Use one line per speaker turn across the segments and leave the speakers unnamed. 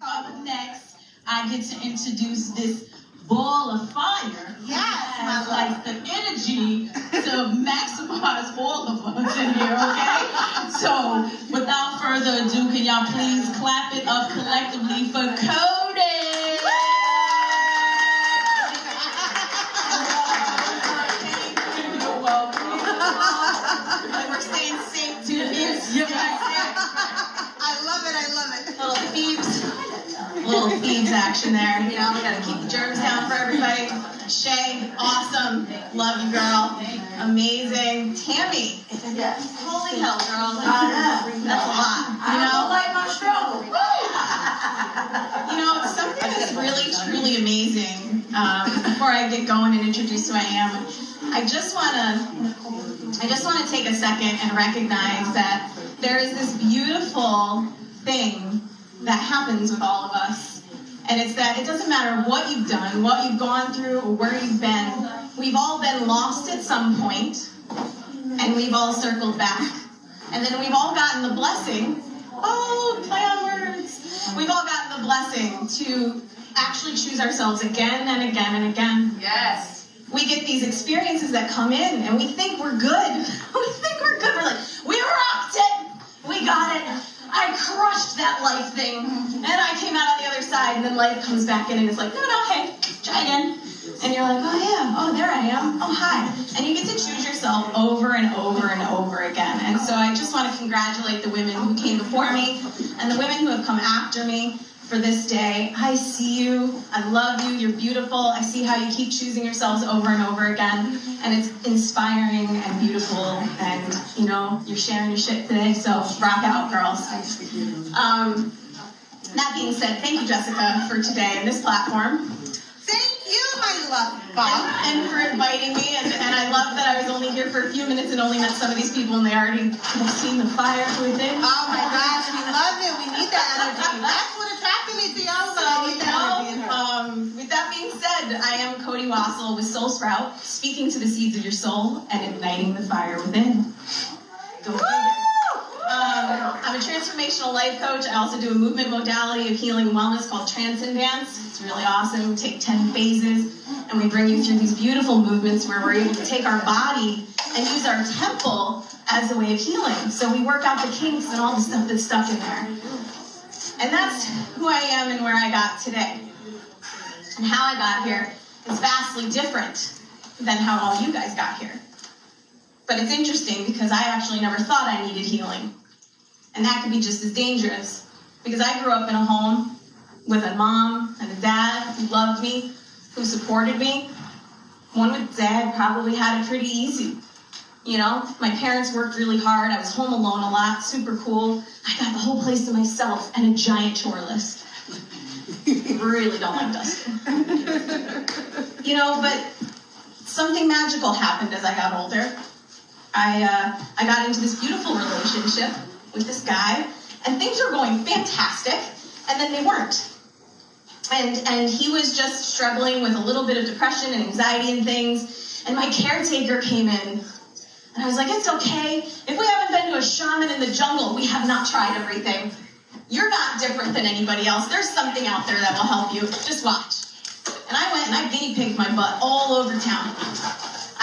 Up next, I get to introduce this ball of fire.
Yes,
has like the energy to maximize all of us in here, okay? So, without further ado, can y'all please clap it up collectively for Cody? You're welcome. And we're staying safe too.
I love it.
Little thieves action there. You know, we gotta keep the germs down for everybody. Shay, awesome. Love you, girl. Amazing. Tammy.
Yes.
Holy hell, girl. That's a lot. You know?
like my struggle.
You know, something that's really, truly amazing. Before I get going and introduce who I am, I just wanna take a second and recognize that there is this beautiful thing that happens with all of us. And it's that it doesn't matter what you've done, what you've gone through, or where you've been. We've all been lost at some point, and we've all circled back. And then we've all gotten the blessing, play on words. We've all gotten the blessing to actually choose ourselves again and again and again.
Yes.
We get these experiences that come in, and we think we're good. We're like, we rocked it. We got it. I crushed that life thing, and I came out on the other side, and then life comes back in, and it's like, no, hey, try again. And you're like, oh yeah, there I am, oh hi. And you get to choose yourself over and over and over again. And so I just want to congratulate the women who came before me, and the women who have come after me for this day. I see you, I love you, you're beautiful. I see how you keep choosing yourselves over and over again, and it's inspiring and beautiful, and you know, you're sharing your shit today, so rock out, girls. That being said, thank you, Jessica, for today and this platform.
Thank you, my love bug.
And for inviting me, and I love that I was only here for a few minutes and only met some of these people, and they already have seen the fire within.
Oh my gosh, we love it. We need that energy. That's what attracted me to y'all. So I need that energy in her.
With that being said, I am Cody Wassel with Soul Sprout, speaking to the seeds of your soul and igniting the fire within. Go figure. I'm a transformational life coach. I also do a movement modality of healing and wellness called Transcendence. It's really awesome. We take 10 phases and we bring you through these beautiful movements where we're able to take our body and use our temple as a way of healing. So we work out the kinks and all the stuff that's stuck in there. And that's who I am and where I got today. And how I got here is vastly different than how all you guys got here. But it's interesting because I actually never thought I needed healing. And that could be just as dangerous. Because I grew up in a home with a mom and a dad who loved me, who supported me. One with dad probably had it pretty easy. You know, my parents worked really hard. I was home alone a lot, super cool. I got the whole place to myself and a giant chore list. Really don't like dusting. You know, but something magical happened as I got older. I got into this beautiful relationship with this guy, and things were going fantastic, and then they weren't. And he was just struggling with a little bit of depression and anxiety and things, and my caretaker came in, and I was like, it's okay. If we haven't been to a shaman in the jungle, we have not tried everything. You're not different than anybody else. There's something out there that will help you. Just watch. And I went and I guinea pigged my butt all over town.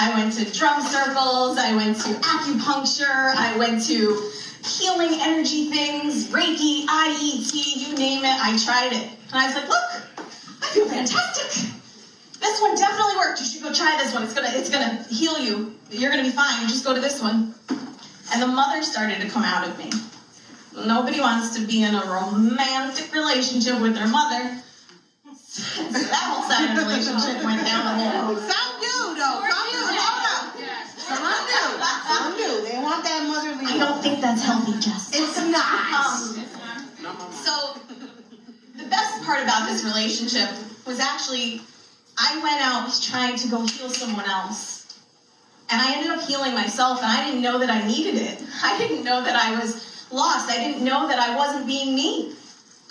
I went to drum circles, I went to acupuncture, I went to healing energy things, Reiki, IET, you name it, I tried it. And I was like, look, I feel fantastic. This one definitely worked. You should go try this one. It's gonna heal you. You're gonna be fine. Just go to this one. And the mother started to come out of me. Nobody wants to be in a romantic relationship with their mother. So that whole side of the relationship went down the hole.
Some do, though. Some do. They want that motherly.
I don't think that's healthy, Jess.
It's not.
So the best part about this relationship was actually I went out trying to go heal someone else. And I ended up healing myself, and I didn't know that I needed it. I didn't know that I was lost. I didn't know that I wasn't being me.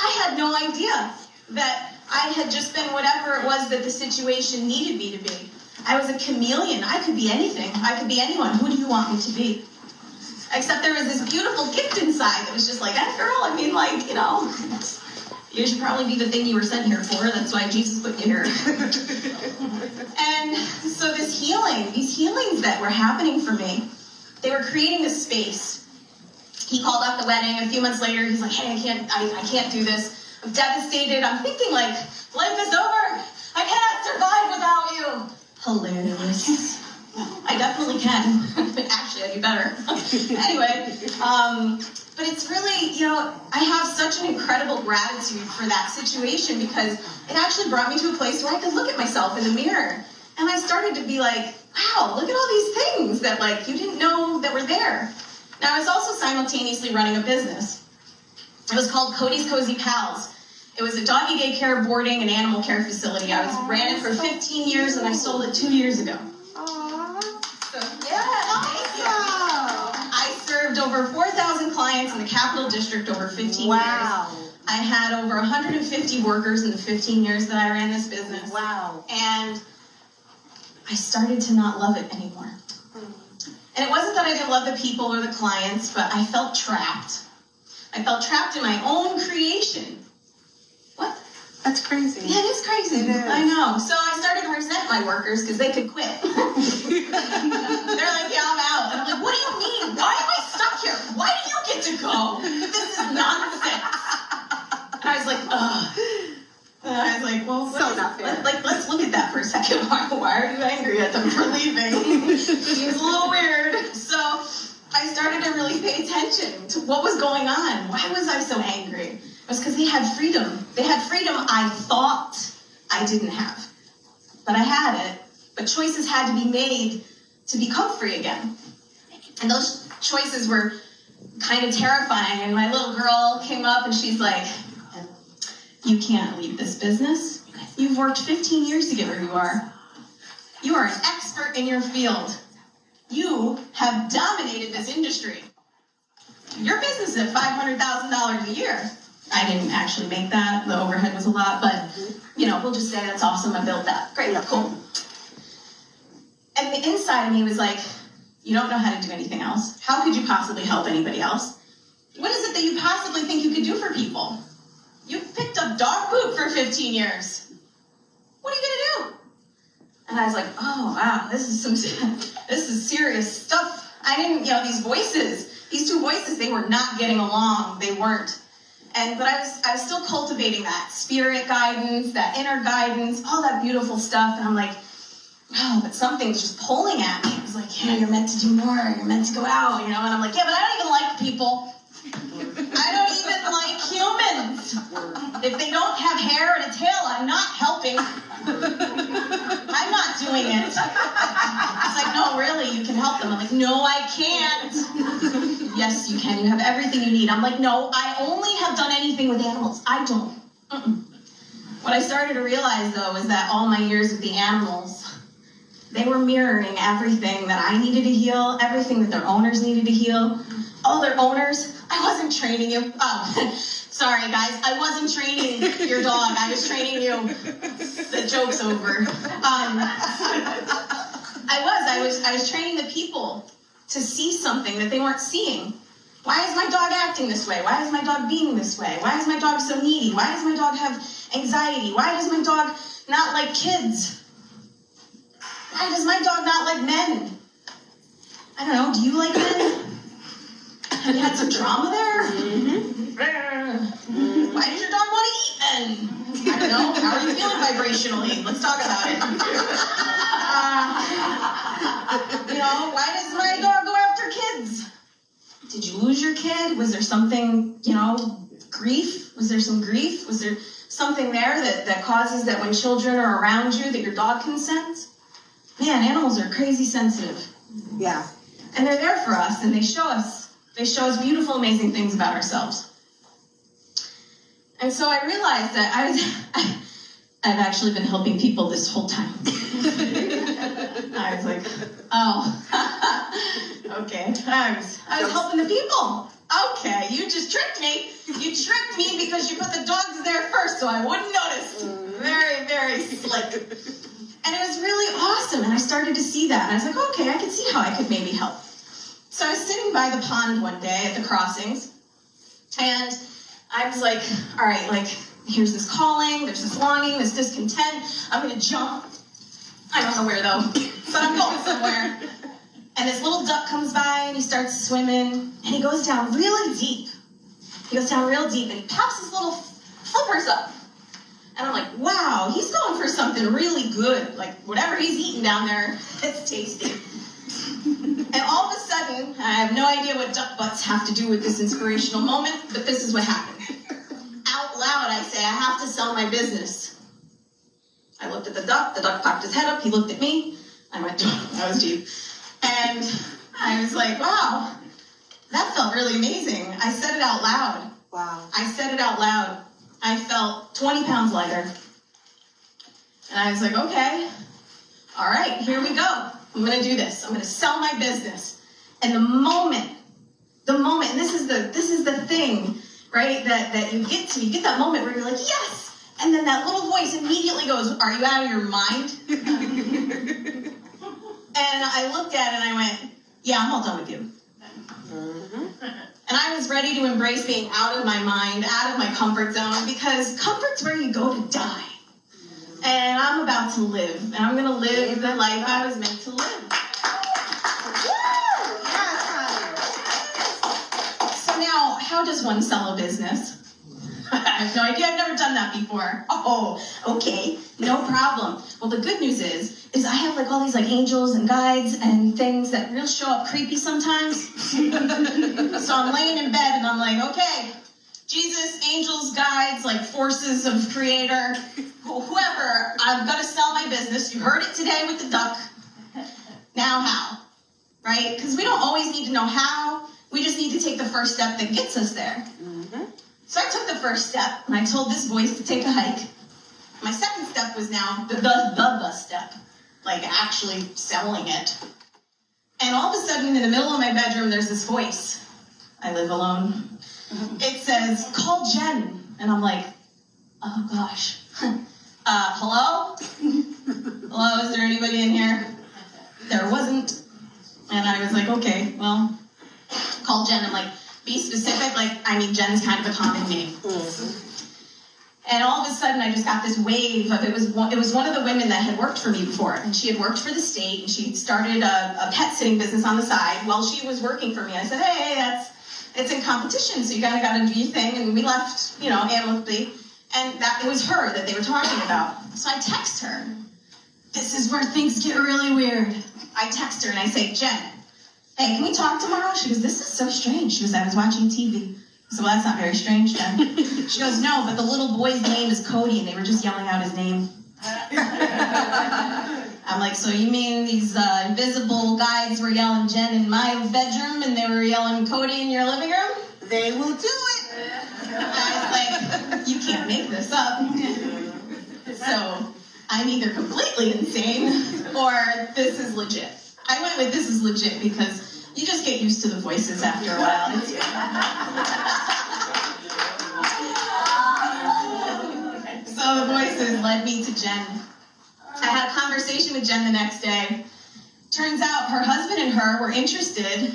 I had no idea that I had just been whatever it was that the situation needed me to be. I was a chameleon. I could be anything. I could be anyone. Who do you want me to be? Except there was this beautiful gift inside that was just like, that girl, I mean, like, you know, You should probably be the thing you were sent here for. That's why Jesus put you here. And so these healings that were happening for me, they were creating this space. He called off the wedding. A few months later, he's like, hey, I can't do this. I'm devastated. I'm thinking like, life is over. I cannot survive without you. Hilarious. I definitely can. Actually, I do better. Anyway, but it's really, I have such an incredible gratitude for that situation because it actually brought me to a place where I could look at myself in the mirror. And I started to be like, wow, look at all these things that like you didn't know that were there. Now, I was also simultaneously running a business. It was called Cody's Cozy Pals. It was a doggy daycare, boarding, and animal care facility. I ran it for 15 years, and I sold it 2 years ago. So, yeah, thank you. I served over 4,000 clients in the Capital District over 15 years. I had over 150 workers in the 15 years that I ran this business.
Wow.
And I started to not love it anymore. And it wasn't that I didn't love the people or the clients, but I felt trapped. I felt trapped in my own creation. What?
That's crazy.
Yeah, it is crazy.
It is.
I know. So I started to resent my workers because they could quit. They're like, yeah, I'm out. And I'm like, what do you mean? Why am I stuck here? Why do you get to go? This is nonsense. And I was like, ugh. And I was like, well, let's look at that for a second. Why are you angry at them for leaving? Seems a little weird. So I started to really pay attention to what was going on. Why was I so angry? It was because they had freedom. They had freedom I thought I didn't have. But I had it. But choices had to be made to become free again. And those choices were kind of terrifying. And my little girl came up and she's like, you can't leave this business. You've worked 15 years to get where you are. You are an expert in your field. You have dominated this industry. Your business is at $500,000 a year. I didn't actually make that. The overhead was a lot, but we'll just say that's awesome. I built that. Great, cool. And the inside of me was like, you don't know how to do anything else. How could you possibly help anybody else? What is it that you possibly think you could do for people? You picked up dog poop for 15 years. What are you gonna do? And I was like, oh wow, this is serious stuff. I didn't, these two voices, they were not getting along. They weren't. But I was still cultivating that spirit guidance, that inner guidance, all that beautiful stuff. And I'm like, oh, but something's just pulling at me. It was like, you're meant to do more. You're meant to go out, And I'm like, yeah, but I don't even like people. I don't even like humans. If they don't have hair and a tail, I'm not helping. I'm not doing it. It's like, no, really, you can help them. I'm like, no, I can't. Yes, you can. You have everything you need. I'm like, no, I only have done anything with animals. I don't. What I started to realize, though, is that all my years with the animals, they were mirroring everything that I needed to heal, everything that their owners needed to heal. All their owners, I wasn't training you. Oh, sorry, guys. I wasn't training your dog. I was training you. The joke's over. I was training the people to see something that they weren't seeing. Why is my dog acting this way? Why is my dog being this way? Why is my dog so needy? Why does my dog have anxiety? Why does my dog not like kids? Why does my dog not like men? I don't know. Do you like men? Have you had some trauma there? Mm-hmm. Why does your dog want to eat then? I don't know. How are you feeling vibrationally? Let's talk about it. Why does my dog go after kids? Did you lose your kid? Was there something, grief? Was there some grief? Was there something there that causes that when children are around you that your dog can sense? Man, animals are crazy sensitive.
Yeah.
And they're there for us, and they show us beautiful, amazing things about ourselves. And so I realized that I've actually been helping people this whole time. I was like, oh, okay. I was helping the people. Okay, you just tricked me. You tricked me because you put the dogs there first so I wouldn't notice. Very, very slick. And it was really awesome, and I started to see that. And I was like, okay, I could see how I could maybe help. So I was sitting by the pond one day at the crossings, and I was like, all right, here's this calling, there's this longing, this discontent. I'm gonna jump. I don't know where though, but I'm going somewhere. And this little duck comes by and he starts swimming and he goes down really deep. He goes down real deep and he pops his little flippers up. And I'm like, wow, he's going for something really good. Like whatever he's eating down there, it's tasty. And all of a sudden, I have no idea what duck butts have to do with this inspirational moment, but this is what happened. Out loud, I say, I have to sell my business. I looked at the duck popped his head up, he looked at me. I went, that was deep. And I was like, wow, that felt really amazing. I said it out loud.
Wow.
I said it out loud. I felt 20 pounds lighter. And I was like, okay, all right, here we go. I'm gonna do this. I'm gonna sell my business. And the moment, and this is the thing, right, that you get that moment where you're like, yes! And then that little voice immediately goes, are you out of your mind? And I looked at it and I went, yeah, I'm all done with you. And I was ready to embrace being out of my mind, out of my comfort zone, because comfort's where you go to die. And I'm about to live, and I'm gonna live the life I was meant to live. So now, how does one sell a business? I have no idea, I've never done that before. Oh, okay, no problem. Well, the good news is I have like all these like angels and guides and things that really show up creepy sometimes. So I'm laying in bed and I'm like, okay, Jesus, angels, guides, like forces of creator, whoever, I'm gonna sell my business. You heard it today with the duck. Now how, right? Because we don't always need to know how, we just need to take the first step that gets us there. So I took the first step, and I told this voice to take a hike. My second step was now the step, like actually selling it. And all of a sudden, in the middle of my bedroom, there's this voice. I live alone. It says, call Jen. And I'm like, oh gosh. Hello? Hello, is there anybody in here? There wasn't. And I was like, okay, well, call Jen. I'm like, be specific, like, I mean, Jen's kind of a common name. And all of a sudden, I just got this wave of, it was one of the women that had worked for me before, and she had worked for the state, and she started a pet sitting business on the side while she was working for me. I said, hey, it's in competition, so you kind of got to do your thing, and we left, amicably, and it was her that they were talking about. So I text her. This is where things get really weird. I text her, and I say, Jen, hey, can we talk tomorrow? She goes, this is so strange. She goes, I was watching TV. I said, well, that's not very strange, Jen. She goes, no, but the little boy's name is Cody, and they were just yelling out his name. I'm like, so you mean these invisible guys were yelling Jen in my bedroom, and they were yelling Cody in your living room?
They will do it.
I was like, you can't make this up. So I'm either completely insane, or this is legit. I went with this is legit because you just get used to the voices after a while. So the voices led me to Jen. I had a conversation with Jen the next day. Turns out her husband and her were interested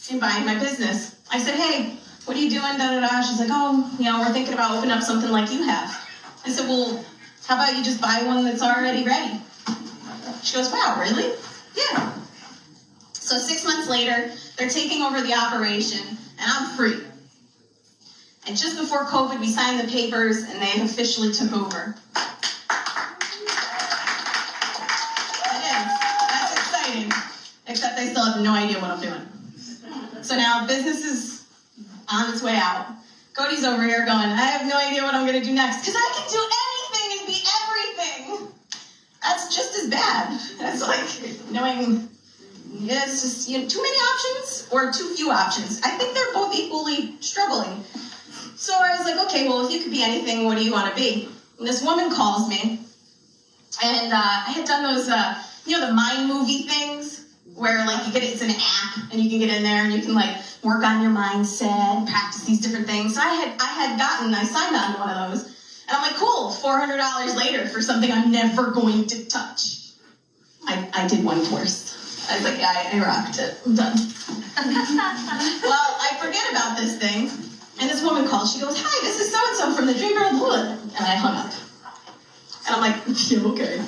in buying my business. I said, hey, what are you doing? She's like, oh, we're thinking about opening up something like you have. I said, well, how about you just buy one that's already ready? She goes, wow, really? Yeah. So 6 months later, they're taking over the operation, and I'm free. And just before COVID, we signed the papers, and they officially took over. It is. That's exciting. Except I still have no idea what I'm doing. So now business is on its way out. Cody's over here going, I have no idea what I'm going to do next, because I can do anything and be everything. That's just as bad. That's like knowing... it's just too many options or too few options. I think they're both equally struggling. So I was like, okay, well, if you could be anything, what do you want to be? And this woman calls me, and I had done those, the mind movie things where like it's an app and you can get in there and you can like work on your mindset, practice these different things. So I signed on to one of those, and I'm like, cool, $400 later for something I'm never going to touch. I did one course. I was like, yeah, I rocked it. I'm done. Well, I forget about this thing, and this woman calls. She goes, hi, this is so-and-so from the dream girl, and I hung up. And I'm like, yeah, okay.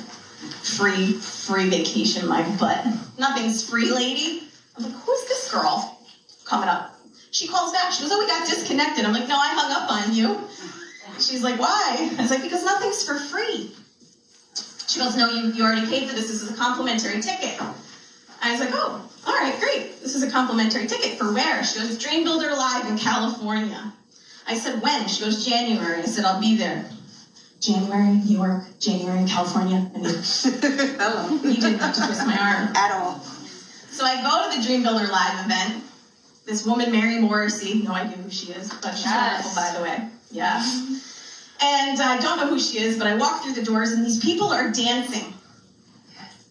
Free vacation, my butt. Nothing's free, lady. I'm like, who's this girl coming up? She calls back. She goes, oh, we got disconnected. I'm like, no, I hung up on you. She's like, why? I was like, because nothing's for free. She goes, no, you already paid for this. This is a complimentary ticket. I was like, oh, all right, great. This is a complimentary ticket. For where? She goes, Dream Builder Live in California. I said, when? She goes, January. I said, I'll be there. January, New York, January, California. I mean,
Hello.
you didn't have to twist my arm.
At all.
So I go to the Dream Builder Live event. This woman, Mary Morrissey, no idea who she is, but she's wonderful, by the way. Yeah. And I don't know who she is, but I walk through the doors, and these people are dancing.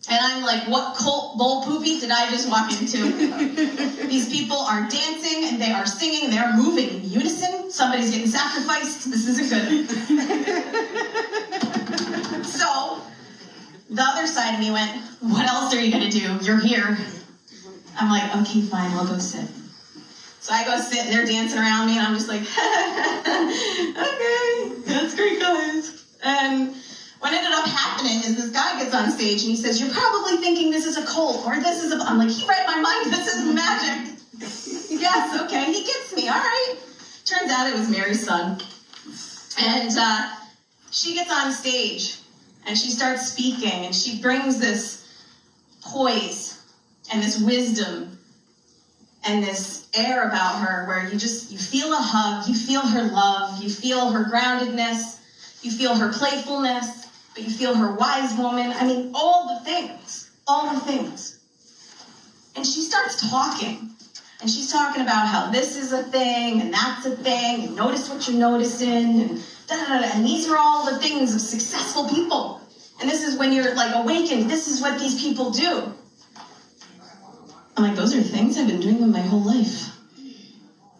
And I'm like, what cult bowl poopy did I just walk into? These people are dancing, and they are singing, they are moving in unison. Somebody's getting sacrificed. This isn't good. So, the other side of me went, what else are you going to do? You're here. I'm like, okay, fine, I'll go sit. So I go sit, and they're dancing around me, and I'm just like, okay, that's great, guys. And what ended up happening is this guy gets on stage, and he says, you're probably thinking this is a cult, or this is a... I'm like, he read my mind, this is magic. Yes, okay, he gets me, all right. Turns out it was Mary's son. And she gets on stage, and she starts speaking, and she brings this poise and this wisdom and this air about her where you feel a hug, you feel her love, you feel her groundedness, you feel her playfulness, but you feel her wise woman. I mean, all the things. And she starts talking. And she's talking about how this is a thing, and that's a thing, and notice what you're noticing, and da-da-da-da. And these are all the things of successful people. And this is when you're, like, awakened. This is what these people do. I'm like, those are things I've been doing them my whole life.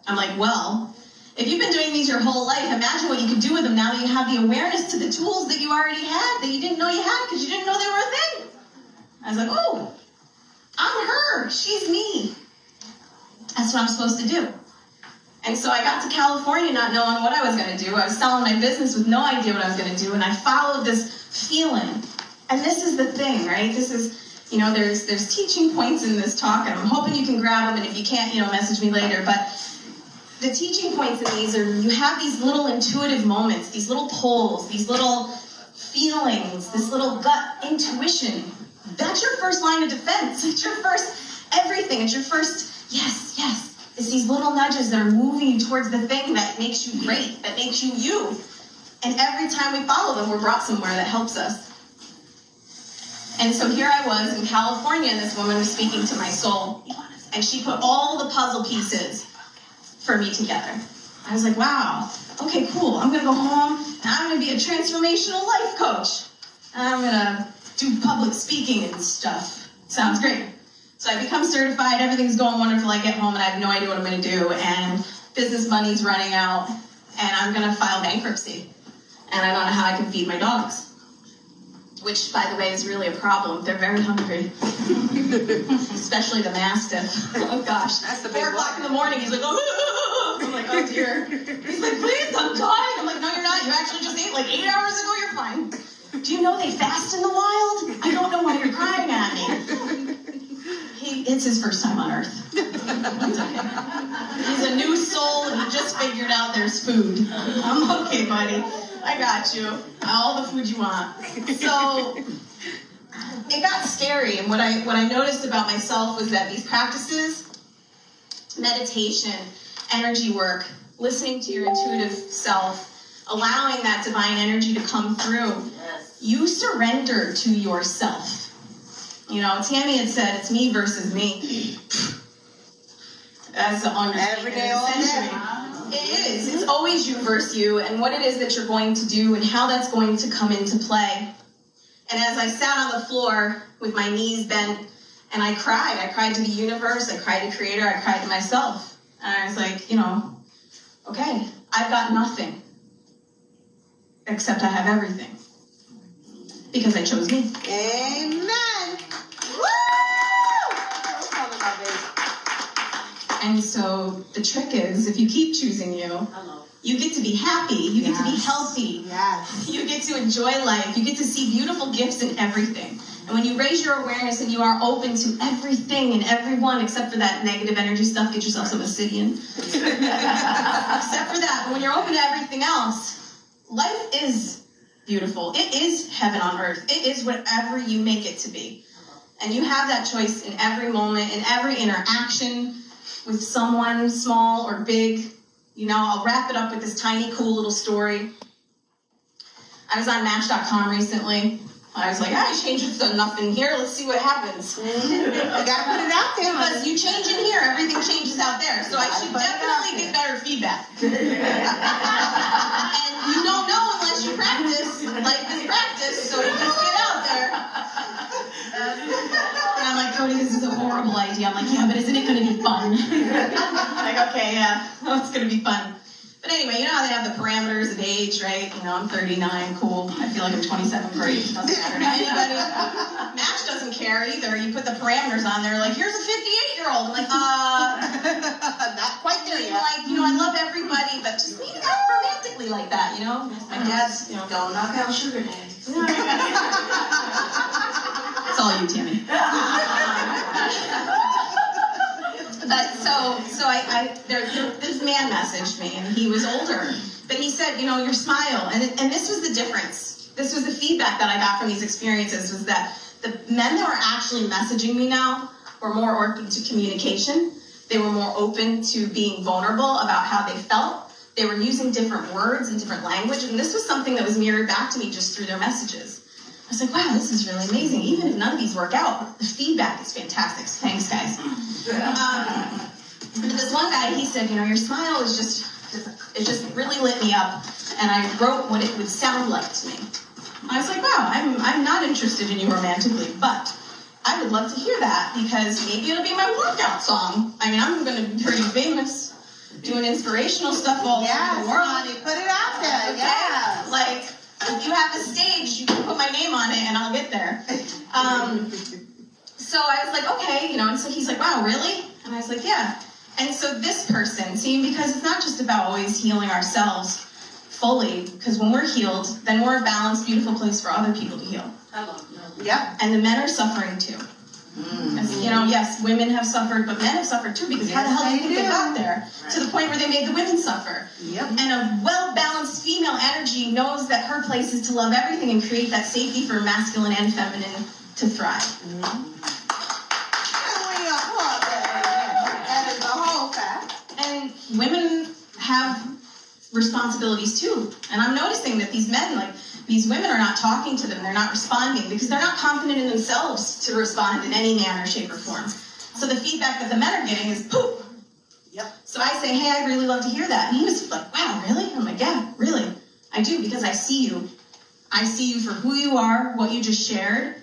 I'm like, well, if you've been doing these your whole life, imagine what you could do with them now that you have the awareness to the tools that you already had, that you didn't know you had because you didn't know they were a thing. I was like, oh, I'm her. She's me. That's what I'm supposed to do. And so I got to California not knowing what I was going to do. I was selling my business with no idea what I was going to do, and I followed this feeling. And this is the thing, right? This is, you know, there's teaching points in this talk, and I'm hoping you can grab them, and if you can't, you know, message me later. But the teaching points in these are, you have these little intuitive moments, these little pulls, these little feelings, this little gut intuition. That's your first line of defense. It's your first everything. It's your first yes. It's these little nudges that are moving you towards the thing that makes you great, that makes you you. And every time we follow them, we're brought somewhere that helps us. And so here I was in California, and this woman was speaking to my soul. And she put all the puzzle pieces for me together. I was like, wow, okay, cool. I'm going to go home, and I'm going to be a transformational life coach. And I'm going to do public speaking and stuff. Sounds great. So I become certified, everything's going wonderful, I get home and I have no idea what I'm going to do, and business money's running out, and I'm going to file bankruptcy. And I don't know how I can feed my dogs. Which, by the way, is really a problem. They're very hungry. Especially the Mastiff. Oh gosh. That's the 4 o'clock in the morning, he's like, oh, I'm like, oh dear. He's like, please, I'm dying. I'm like, no, you're not. You actually just ate like 8 hours ago, you're fine. Do you know they fast in the wild? I don't know why you're crying at me. It's his first time on Earth. It's okay. He's a new soul, and he just figured out there's food. I'm okay, buddy. I got you. All the food you want. So it got scary, and what I noticed about myself was that these practices, meditation, energy work, listening to your intuitive self, allowing that divine energy to come through, you surrender to yourself. You know, Tammy had said, it's me versus me. That's the understatement.
Every day, all day.
It is. It's always you versus you, and what it is that you're going to do and how that's going to come into play. And as I sat on the floor with my knees bent, and I cried to the universe, I cried to Creator, I cried to myself. And I was like, you know, okay, I've got nothing, except I have everything. Because I chose me.
Amen.
And so the trick is, if you keep choosing you, You get to be happy. You get to be healthy.
Yes.
You get to enjoy life. You get to see beautiful gifts in everything. And when you raise your awareness and you are open to everything and everyone, except for that negative energy stuff, get yourself some obsidian. Except for that, but when you're open to everything else, life is beautiful. It is heaven on earth. It is whatever you make it to be. And you have that choice in every moment, in every interaction with someone, small or big. You know, I'll wrap it up with this tiny, cool little story. I was on Match.com recently. I was like, I changed enough in here. Let's see what happens.
You gotta put it out there.
Because you change in here, everything changes out there. So I should definitely get better feedback. And you don't know unless you practice. Life is practice, so you just get out there. And I'm like, Cody, this is a horrible idea. I'm like, yeah, but isn't it going to be fun? Like, okay, yeah, it's going to be fun. But anyway, you know how they have the parameters of age, right? You know, I'm 39, cool. I feel like I'm 27, great. Doesn't matter to anybody. Match doesn't care either. You put the parameters on there, like, here's a 58-year-old. I'm like,
not quite there yet.
Like, you know, I love everybody, but just maybe not romantically like that, you know? My dad's, you know,
Don't knock out sugar daddies.
It's all you, Tammy. This man messaged me, and he was older, but he said, you know, your smile, and this was the difference. This was the feedback that I got from these experiences, was that the men that were actually messaging me now were more open to communication. They were more open to being vulnerable about how they felt. They were using different words and different language, and this was something that was mirrored back to me just through their messages. I was like, wow, this is really amazing. Even if none of these work out, the feedback is fantastic. Thanks, guys. And this one guy, he said, you know, your smile is it just really lit me up. And I wrote what it would sound like to me. I was like, wow, I'm not interested in you romantically, but I would love to hear that because maybe it'll be my workout song. I mean, I'm going to be pretty famous doing inspirational stuff all over the world.
Honey, put it out there.
Okay?
Yes.
Like, if you have a stage, you can put my name on it and I'll get there. So I was like, okay, you know, and so he's like, wow, really? And I was like, yeah. And so this person, see, because it's not just about always healing ourselves fully, because when we're healed, then we're a balanced, beautiful place for other people to heal.
I love that.
Yep.
And the men are suffering too. As, you know, yes, women have suffered, but men have suffered too, because how the hell do you think they got there? Right. To the point where they made the women suffer.
Yep.
And a well-balanced female energy knows that her place is to love everything and create that safety for masculine and feminine to thrive.
That is the whole fact.
And women have responsibilities too. And I'm noticing that these men, like, these women are not talking to them, they're not responding because they're not confident in themselves to respond in any manner, shape, or form. So the feedback that the men are getting is poof.
Yep.
So I say, hey, I'd really love to hear that. And he was like, wow, really? I'm like, yeah, really. I do, because I see you. I see you for who you are, what you just shared,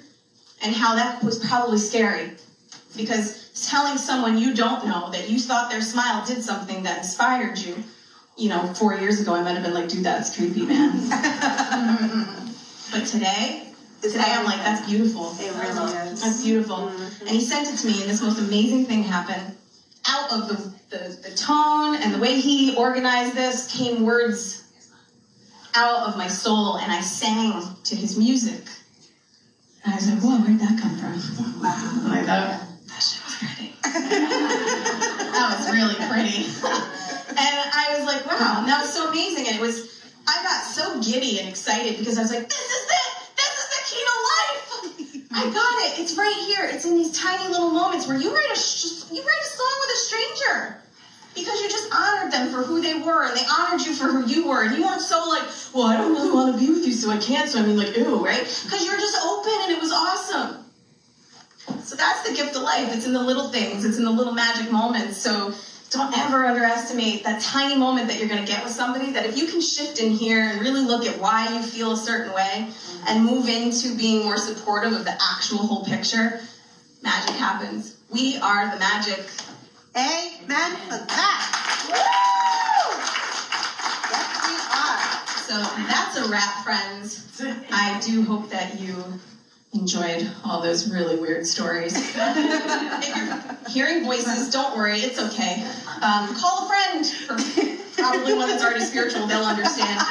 and how that was probably scary. Because telling someone you don't know that you thought their smile did something that inspired you, you know, 4 years ago, I might have been like, dude, that's creepy, man. But today I'm like, that's beautiful.
It really is.
That's beautiful. And he sent it to me, and this most amazing thing happened. Out of the tone and the way he organized this came words out of my soul, and I sang to his music. And I was like, whoa, where'd that come from? Wow. And I thought, that shit was pretty. That was really pretty. And I was like, wow, and that was so amazing. And I got so giddy and excited because I was like, this is it! This is the key to life! I got it. It's right here. It's in these tiny little moments where you write a song with a stranger. Because you just honored them for who they were, and they honored you for who you were, and you weren't so like, well, I don't really want to be with you, so I can't, so I mean, like, ew, right? Because you're just open, and it was awesome. So that's the gift of life. It's in the little things. It's in the little magic moments. So don't ever underestimate that tiny moment that you're going to get with somebody, that if you can shift in here and really look at why you feel a certain way and move into being more supportive of the actual whole picture, magic happens. We are the magic.
Amen for that. Woo! Yes, we are.
So that's a wrap, friends. I do hope that you enjoyed all those really weird stories. If you're hearing voices, don't worry, it's okay. Call a friend. probably one that's already spiritual, they'll understand.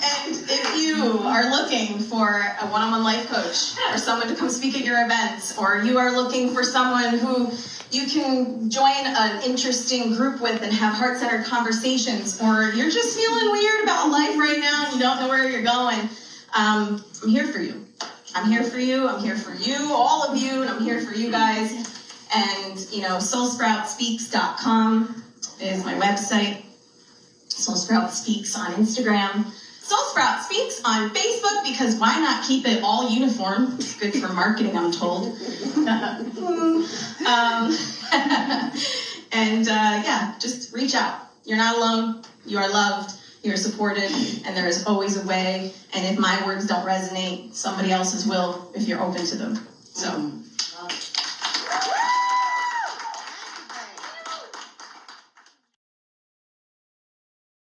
And if you are looking for a one-on-one life coach, or someone to come speak at your events, or you are looking for someone who you can join an interesting group with and have heart-centered conversations, or you're just feeling weird about life right now and you don't know where you're going, I'm here for you. I'm here for you. I'm here for you, all of you, and I'm here for you guys. And, soulsproutspeaks.com is my website. Soul Sprout Speaks on Instagram. Soul Sprout Speaks on Facebook, because why not keep it all uniform? It's good for marketing, I'm told. Just reach out. You're not alone. You are loved. You are supported. And there is always a way. And if my words don't resonate, somebody else's will if you're open to them. So